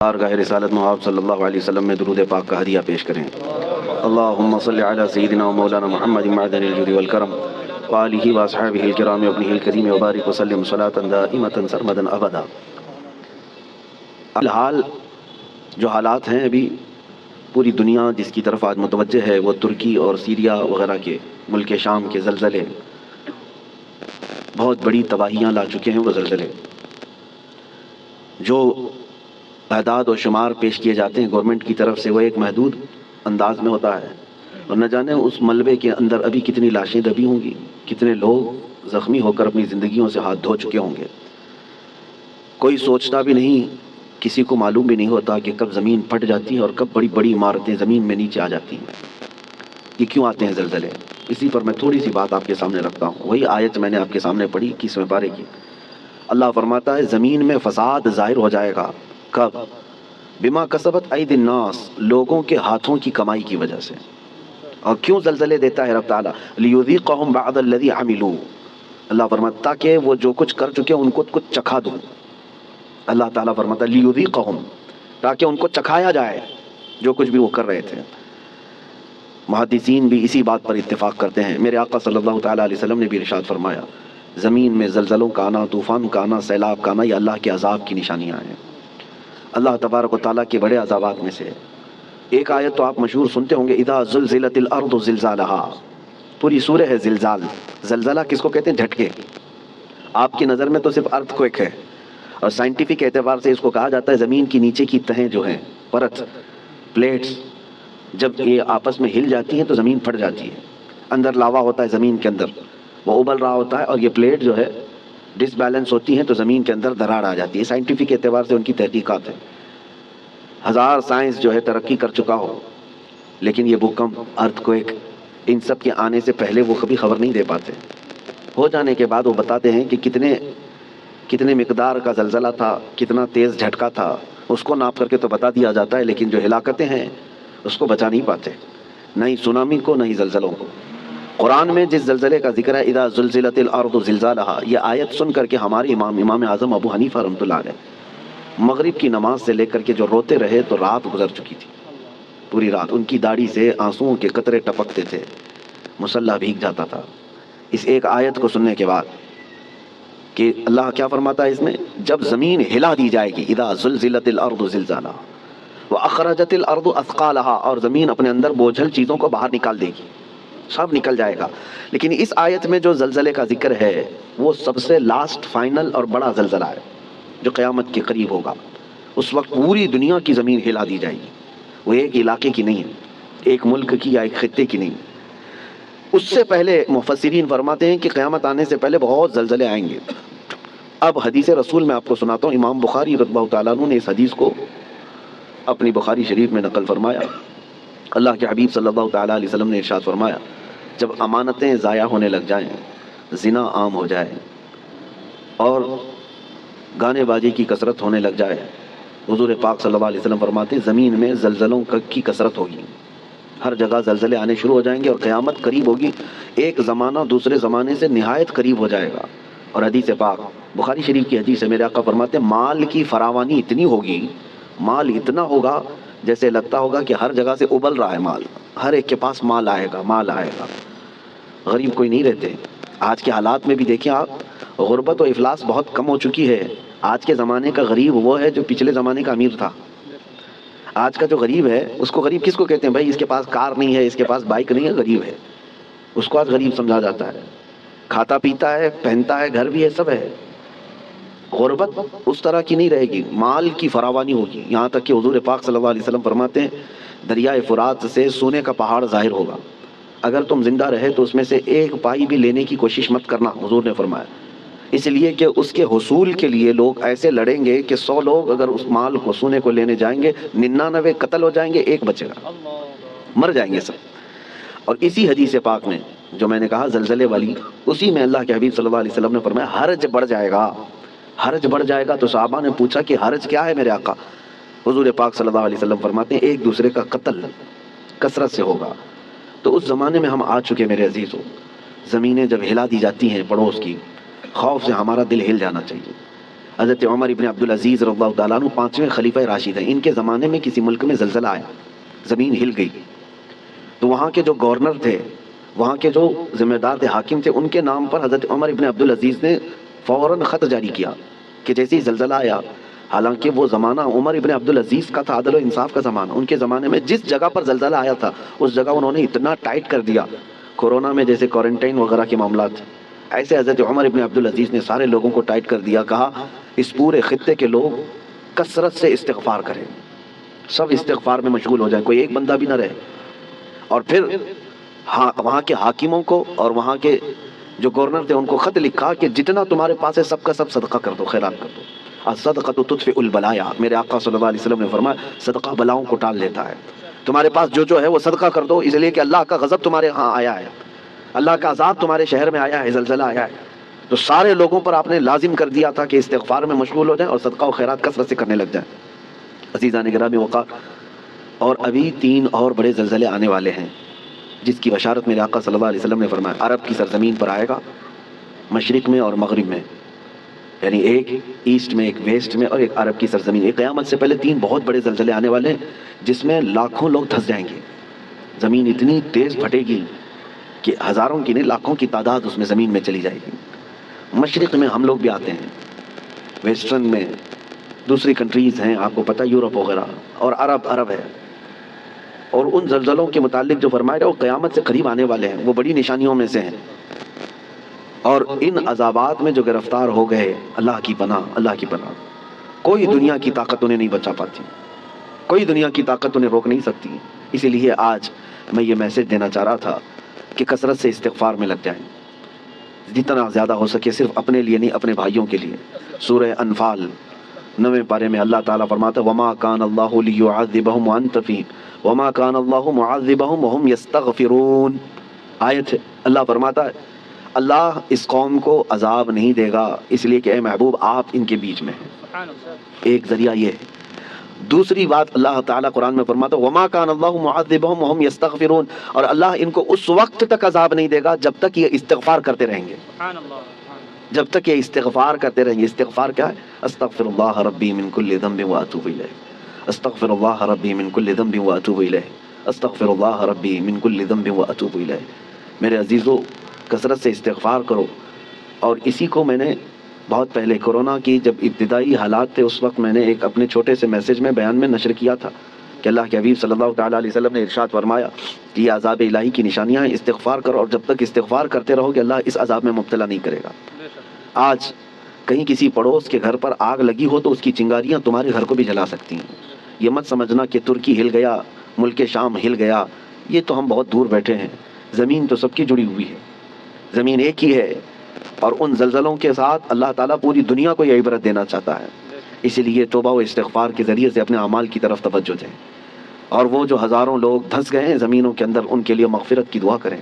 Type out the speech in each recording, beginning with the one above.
بارگاہ رسالت میں آپ صلی اللہ علیہ وسلم میں درود پاک کا ہدیہ پیش کریں۔ اللہم صلی علی سیدنا و مولانا محمد معدن الجود والکرم وآلہ واصحابہ الکرام وابنہ الکریم وبارک وسلم صلاۃ دائمۃ سرمدا ابدا۔ الحال جو حالات ہیں ابھی پوری دنیا جس کی طرف آج متوجہ ہے وہ ترکی اور سیریا وغیرہ کے ملک شام کے زلزلے بہت بڑی تباہیاں لا چکے ہیں۔ وہ زلزلے جو اعداد و شمار پیش کیے جاتے ہیں گورنمنٹ کی طرف سے وہ ایک محدود انداز میں ہوتا ہے، اور نہ جانے اس ملبے کے اندر ابھی کتنی لاشیں دبی ہوں گی، کتنے لوگ زخمی ہو کر اپنی زندگیوں سے ہاتھ دھو چکے ہوں گے۔ کوئی سوچتا بھی نہیں، کسی کو معلوم بھی نہیں ہوتا کہ کب زمین پھٹ جاتی ہے اور کب بڑی بڑی عمارتیں زمین میں نیچے آ جاتی ہیں۔ یہ کیوں آتے ہیں زلزلے؟ اسی پر میں تھوڑی سی بات آپ کے سامنے رکھتا ہوں۔ وہی آیت میں نے آپ کے سامنے پڑھی 21ویں پارے کی۔ اللہ فرماتا ہے زمین میں فساد ظاہر ہو جائے گا۔ کب؟ بما کسبت اید الناس، لوگوں کے ہاتھوں کی کمائی کی وجہ سے۔ اور کیوں زلزلے دیتا ہے رب تعالیٰ؟ لیذیقہم بعض الذی عملوا، اللہ فرماتا تاکہ وہ جو کچھ کر چکے ان کو کچھ چکھا دوں۔ اللہ تعالیٰ فرماتا ہے لیذیقہم، تاکہ ان کو چکھایا جائے جو کچھ بھی وہ کر رہے تھے۔ محدثین بھی اسی بات پر اتفاق کرتے ہیں۔ میرے آقا صلی اللہ تعالیٰ علیہ وسلم نے بھی ارشاد فرمایا زمین میں زلزلوں کا آنا، طوفان کا آنا، سیلاب کا آنا، یہ اللہ کے عذاب کی نشانیاں ہیں، اللہ تبارک و تعالیٰ کے بڑے عذابات میں سے۔ ایک آیت تو آپ مشہور سنتے ہوں گے، اذا زلزلت الارض زلزالہا، پوری سورہ ہے زلزال۔ زلزلہ کس کو کہتے ہیں؟ جھٹکے۔ آپ کی نظر میں تو صرف ارتھ کوئک ہے، اور سائنٹیفک اعتبار سے اس کو کہا جاتا ہے زمین کی نیچے کی تہیں جو ہیں، پرت، پلیٹس، جب یہ آپس میں ہل جاتی ہیں تو زمین پھٹ جاتی ہے۔ اندر لاوا ہوتا ہے زمین کے اندر، وہ ابل رہا ہوتا ہے، اور یہ پلیٹ جو ہے ڈس بیلنس ہوتی ہیں تو زمین کے اندر دراڑ آ جاتی ہے۔ سائنٹیفک اعتبار سے ان کی تحقیقات ہیں، ہزار سائنس جو ہے ترقی کر چکا ہو، لیکن یہ بھوکمپ، ارتھ کوئک، ان سب کے آنے سے پہلے وہ کبھی خبر نہیں دے پاتے۔ ہو جانے کے بعد وہ بتاتے ہیں کہ کتنے مقدار کا زلزلہ تھا، کتنا تیز جھٹکا تھا، اس کو ناپ کر کے تو بتا دیا جاتا ہے، لیکن جو ہلاکتیں ہیں اس کو بچا نہیں پاتے، نہ ہی سونامی کو نہ ہی زلزلوں کو۔ قرآن میں جس زلزلے کا ذکر ہے اذا زلزلت الارض زلزالہا، یہ آیت سن کر کے ہمارے امام اعظم ابو حنیفہ رحمۃ اللہ علیہ مغرب کی نماز سے لے کر کے جو روتے رہے تو رات گزر چکی تھی، پوری رات ان کی داڑھی سے آنسوؤں کے قطرے ٹپکتے تھے، مصلی بھیگ جاتا تھا اس ایک آیت کو سننے کے بعد کہ اللہ کیا فرماتا ہے اس میں، جب زمین ہلا دی جائے گی، اذا زلزلت الارض زلزالہا واخرجت الارض اثقالہا، اور زمین اپنے اندر بوجھل چیزوں کو باہر نکال دے گی، سب نکل جائے گا۔ لیکن اس آیت میں جو زلزلے کا ذکر ہے وہ سب سے لاسٹ، فائنل اور بڑا زلزلہ ہے جو قیامت کے قریب ہوگا۔ اس وقت پوری دنیا کی زمین ہلا دی جائے گی، وہ ایک علاقے کی نہیں ہے، ایک ملک کی یا ایک خطے کی نہیں۔ اس سے پہلے مفسرین فرماتے ہیں کہ قیامت آنے سے پہلے بہت زلزلے آئیں گے۔ اب حدیث رسول میں آپ کو سناتا ہوں، امام بخاری رضی اللہ تعالیٰ عنہ نے اس حدیث کو اپنی بخاری شریف میں نقل فرمایا۔ اللہ کے حبیب صلی اللہ تعالیٰ علیہ وسلم نے ارشاد فرمایا جب امانتیں ضائع ہونے لگ جائیں، زنا عام ہو جائے اور گانے بازی کی کثرت ہونے لگ جائے، حضور پاک صلی اللہ علیہ وسلم فرماتے ہیں زمین میں زلزلوں کی کثرت ہوگی، ہر جگہ زلزلے آنے شروع ہو جائیں گے اور قیامت قریب ہوگی، ایک زمانہ دوسرے زمانے سے نہایت قریب ہو جائے گا۔ اور حدیث پاک بخاری شریف کی حدیث ہے، میرے آقا فرماتے ہیں مال کی فراوانی اتنی ہوگی، مال اتنا ہوگا جیسے لگتا ہوگا کہ ہر جگہ سے ابل رہا ہے مال، ہر ایک کے پاس مال آئے گا، مال آئے گا، غریب کوئی نہیں رہتے۔ آج کے حالات میں بھی دیکھیں آپ، غربت و افلاس بہت کم ہو چکی ہے۔ آج کے زمانے کا غریب وہ ہے جو پچھلے زمانے کا امیر تھا۔ آج کا جو غریب ہے اس کو غریب کس کو کہتے ہیں؟ بھائی اس کے پاس کار نہیں ہے، اس کے پاس بائک نہیں ہے، غریب ہے، اس کو آج غریب سمجھا جاتا ہے۔ کھاتا پیتا ہے، پہنتا ہے، گھر بھی ہے، سب ہے۔ غربت اس طرح کی نہیں رہے گی، مال کی فراوانی ہوگی، یہاں تک کہ حضور پاک صلی اللہ علیہ وسلم فرماتے ہیں دریائے فرات سے سونے کا پہاڑ ظاہر ہوگا، اگر تم زندہ رہے تو اس میں سے ایک پائی بھی لینے کی کوشش مت کرنا، حضور نے فرمایا، اس لیے کہ اس کے حصول کے لیے لوگ ایسے لڑیں گے کہ 100 لوگ اگر اس مال کو، سونے کو لینے جائیں گے، 99 قتل ہو جائیں گے، ایک بچے گا، مر جائیں گے سب۔ اور اسی حدیث پاک میں جو میں نے کہا زلزلے والی، اسی میں اللہ کے حبیب صلی اللہ علیہ وسلم نے فرمایا حرج بڑھ جائے گا، حرج بڑھ جائے گا۔ تو صحابہ نے پوچھا کہ حرج کیا ہے میرے آقا؟ حضور پاک صلی اللہ علیہ وسلم فرماتے ہیں ایک دوسرے کا قتل کثرت سے ہوگا۔ تو اس زمانے میں ہم آ چکے میرے عزیزوں، زمینیں جب ہلا دی جاتی ہیں پڑوس کی، خوف سے ہمارا دل ہل جانا چاہیے۔ حضرت عمر ابن عبدالعزیز رضی اللہ تعالیٰ عنہ 5ویں خلیفہ راشد ہیں. ان کے زمانے میں کسی ملک میں زلزلہ آیا, زمین ہل گئی, تو وہاں کے جو گورنر تھے, وہاں کے جو ذمہ دار تھے, حاکم تھے, ان کے نام پر حضرت عمر ابن عبدالعزیز نے فوراً خط جاری کیا کہ جیسے ہی زلزلہ آیا, حالانکہ وہ زمانہ عمر ابن عبدالعزیز کا تھا, عدل و انصاف کا زمانہ. ان کے زمانے میں جس جگہ پر زلزلہ آیا تھا اس جگہ انہوں نے اتنا ٹائٹ کر دیا, کورونا میں جیسے کوارنٹائن وغیرہ کے معاملات, ایسے حضرت عمر ابن عبدالعزیز نے سارے لوگوں کو ٹائٹ کر دیا. کہا اس پورے خطے کے لوگ کثرت سے استغفار کریں, سب استغفار میں مشغول ہو جائیں, کوئی ایک بندہ بھی نہ رہے. اور پھر وہاں کے حاکموں کو اور وہاں کے جو گورنر تھے ان کو خط لکھا کہ جتنا تمہارے پاس ہے سب کا سب صدقہ کر دو, خیرات کر دو. الصدقۃ تطفئ البلایا, میرے آقا صلی اللہ علیہ وسلم نے فرمایا صدقہ بلاؤں کو ٹال دیتا ہے. تمہارے پاس جو ہے وہ صدقہ کر دو, اس لیے کہ اللہ کا غضب تمہارے ہاں آیا ہے, اللہ کا عذاب تمہارے شہر میں آیا ہے, زلزلہ آیا ہے. تو سارے لوگوں پر آپ نے لازم کر دیا تھا کہ استغفار میں مشغول ہو جائیں اور صدقہ و خیرات کثرت سے کرنے لگ جائیں. عزیزان گرامی وقار, اور ابھی 3 اور بڑے زلزلے آنے والے ہیں جس کی بشارت میرے آقا صلی اللہ علیہ وسلم نے فرمایا. عرب کی سرزمین پر آئے گا, مشرق میں اور مغرب میں, یعنی ایک ایسٹ میں, ایک ویسٹ میں, اور ایک عرب کی سرزمین. ایک قیامت سے پہلے 3 بہت بڑے زلزلے آنے والے ہیں جس میں لاکھوں لوگ دھنس جائیں گے. زمین اتنی تیز پھٹے گی کہ ہزاروں کی نہیں لاکھوں کی تعداد اس میں زمین میں چلی جائے گی. مشرق میں ہم لوگ بھی آتے ہیں, ویسٹرن میں دوسری کنٹریز ہیں, آپ کو پتہ یورپ وغیرہ, اور عرب ہے. اور ان زلزلوں کے متعلق جو فرمایا وہ قیامت سے قریب آنے والے ہیں, وہ بڑی نشانیوں میں سے ہیں. اور ان عذابات میں جو گرفتار ہو گئے, اللہ کی پناہ, اللہ کی پناہ, کوئی دنیا کی طاقت انہیں نہیں بچا پاتی, کوئی دنیا کی طاقت انہیں روک نہیں سکتی. اسی لیے آج میں یہ میسج دینا چاہ رہا تھا کہ کثرت سے استغفار میں لگ جائیں, جتنا زیادہ ہو سکے, صرف اپنے لیے نہیں, اپنے بھائیوں کے لیے. سورہ انفال 9ویں پارے میں اللہ تعالیٰ فرماتا ہے وما کان اللہ لیعذبہم وانت فیہم وما کان اللہ معذبہم وہم یستغفرون. آیت ہے, اللہ فرماتا ہے اللہ اس قوم کو عذاب نہیں دے گا اس لیے کہ اے محبوب آپ ان کے بیچ میں ہیں. ایک ذریعہ یہ ہے. دوسری بات اللہ تعالیٰ قرآن میں فرماتا ہے وما کان اللہ معذبہم وہم یستغفرون, اور اللہ ان کو اس وقت تک عذاب نہیں دے گا جب تک یہ استغفار کرتے رہیں گے, جب تک یہ استغفار کرتے رہیں گے. استغفار کیا ہے؟ استغفر اللہ ربی من کل ذنب واتوب الیہ, استغفر اللہ ربی من کل ذنب واتوب الیہ, استغفر اللہ ربی من کل ذنب واتوب الیہ. میرے عزیزو, کثرت سے استغفار کرو. اور اسی کو میں نے بہت پہلے کورونا کی جب ابتدائی حالات تھے اس وقت میں نے ایک اپنے چھوٹے سے میسج میں بیان میں نشر کیا تھا کہ اللہ کے حبیب صلی اللہ تعالیٰ علیہ وسلم نے ارشاد فرمایا کہ یہ عذاب الہی کی نشانیاں ہیں, استغفار کرو, اور جب تک استغفار کرتے رہو گے اللہ اس عذاب میں مبتلا نہیں کرے گا. آج کہیں کسی پڑوس کے گھر پر آگ لگی ہو تو اس کی چنگاریاں تمہارے گھر کو بھی جلا سکتی ہیں. یہ مت سمجھنا کہ ترکی ہل گیا, ملک شام ہل گیا, یہ تو ہم بہت دور بیٹھے ہیں. زمین تو سب کی جڑی ہوئی ہے, زمین ایک ہی ہے, اور ان زلزلوں کے ساتھ اللہ تعالیٰ پوری دنیا کو یہ عبرت دینا چاہتا ہے. اسی لیے توبہ و استغفار کے ذریعے سے اپنے اعمال کی طرف توجہ دیں, اور وہ جو ہزاروں لوگ دھنس گئے ہیں زمینوں کے اندر ان کے لیے مغفرت کی دعا کریں.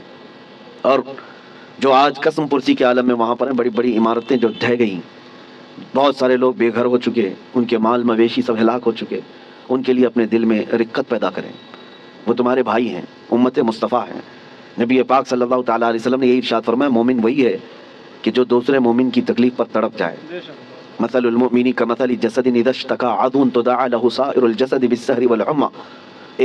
اور جو آج قسم پرسی کے عالم میں وہاں پر ہیں, بڑی بڑی عمارتیں جو ڈھہ گئیں, بہت سارے لوگ بے گھر ہو چکے, ان کے مال مویشی سب ہلاک ہو چکے, ان کے لیے اپنے دل میں رقت پیدا کریں. وہ تمہارے بھائی ہیں, امت مصطفیٰ ہیں. نبی پاک صلی اللہ تعالیٰ علیہ وسلم نے یہی ارشاد فرمایا مومن وہی ہے کہ جو دوسرے مومن کی تکلیف پر تڑپ جائے. مثل المؤمن کمثل جسد اذا اشتكى عضو تداعى له سائر الجسد بالسهر والحمى.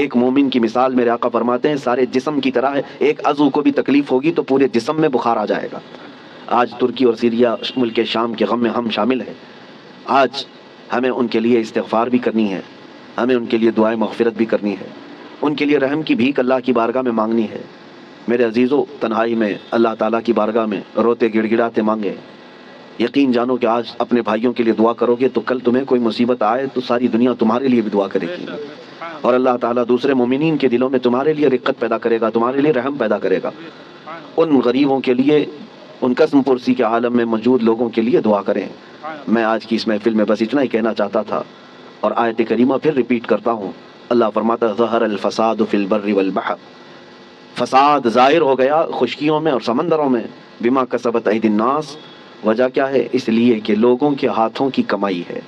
ایک مومن کی مثال میرے آقا فرماتے ہیں سارے جسم کی طرح ہے, ایک عضو کو بھی تکلیف ہوگی تو پورے جسم میں بخار آ جائے گا. آج ترکی اور سیریا ملک شام کے غم میں ہم شامل ہیں. آج ہمیں ان کے لیے استغفار بھی کرنی ہے, ہمیں ان کے لیے دعائیں مغفرت بھی کرنی ہے, ان کے لیے رحم کی بھیک اللہ کی بارگاہ میں مانگنی ہے. میرے عزیزو, تنہائی میں اللہ تعالیٰ کی بارگاہ میں روتے گڑ گڑاتے مانگے. یقین جانو کہ آج اپنے بھائیوں کے لیے دعا کرو گے تو کل تمہیں کوئی مصیبت آئے تو ساری دنیا تمہارے لیے بھی دعا کرے گی, اور اللہ تعالیٰ دوسرے مومنین کے دلوں میں تمہارے لیے رقت پیدا کرے گا, تمہارے لیے رحم پیدا کرے گا. ان غریبوں کے لیے, ان قسم پرسی کے عالم میں موجود لوگوں کے لیے دعا کریں. میں آج کی اس محفل میں بس اتنا ہی کہنا چاہتا تھا, اور آیت کریمہ پھر ریپیٹ کرتا ہوں. اللہ فرماتا ہے ظہر الفساد فی البر والبحر, فساد ظاہر ہو گیا خشکیوں میں اور سمندروں میں, بما کسبت ایدی الناس. وجہ کیا ہے؟ اس لیے کہ لوگوں کے ہاتھوں کی کمائی ہے,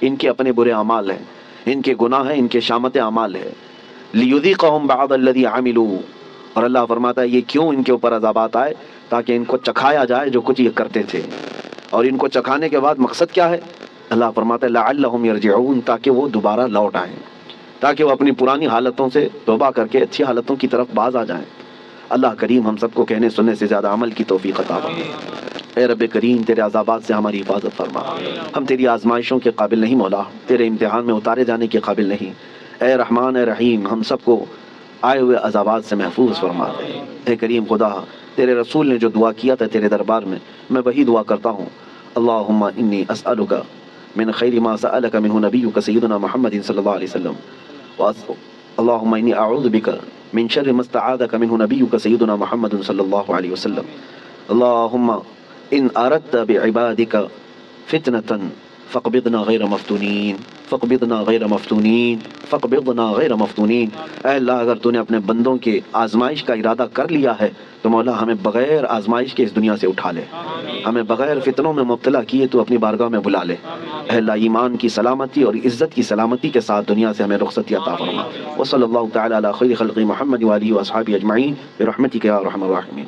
ان کے اپنے برے اعمال ہیں, ان کے گناہ ہیں, ان کے شامت اعمال ہے. لیذیقہم بعض الذی عملوا, اور اللہ فرماتا ہے یہ کیوں ان کے اوپر عذابات آئے, تاکہ ان کو چکھایا جائے جو کچھ یہ کرتے تھے. اور ان کو چکھانے کے بعد مقصد کیا ہے؟ اللہ فرماتا ہے لعلہم یرجعون، تاکہ وہ دوبارہ لوٹ آئیں، تاکہ وہ اپنی پرانی حالتوں سے توبہ کر کے اچھی حالتوں کی طرف باز آ جائیں۔ اللہ کریم ہم سب کو کہنے سننے سے زیادہ عمل کی توفیق عطا فرما۔ اے رب کریم تیرے عذابات سے ہماری حفاظت فرما، ہم تیری آزمائشوں کے قابل نہیں مولا، تیرے امتحان میں اتارے جانے کے قابل نہیں۔ اے رحمان اے رحیم ہم سب کو آئے ہوئے عذابات سے محفوظ فرما دے۔ اے کریم خدا تیرے رسول نے جو دعا کیا تھا تیرے دربار میں، میں وہی دعا کرتا ہوں، اللہم انی اسألک من خیر ما سألک منہ نبیک سیدنا محمد صلی اللہ علیہ وسلم، اللہم انی اعوذ بک من شر ما استعاذک منہ نبیک سیدنا محمد صلی اللہ علیہ وسلم، اللہم ان اردت بعبادک فتنة فاقبضنا غیر مفتونین، فاقبضنا غیر مفتونین، فاقبضنا غیر مفتونین۔ اے اللہ اگر تو نے اپنے بندوں کے آزمائش کا ارادہ کر لیا ہے تو مولا ہمیں بغیر آزمائش کے اس دنیا سے اٹھا لے، ہمیں بغیر فتنوں میں مبتلا کیے تو اپنی بارگاہ میں بلا لے۔ اے اللہ ایمان کی سلامتی اور عزت کی سلامتی کے ساتھ دنیا سے ہمیں رخصتی عطا فرما۔ وصلی اللہ تعالی علی خیر خلق محمد وآلہ واصحابہ اجمعین برحمتک یا ارحم الراحمین۔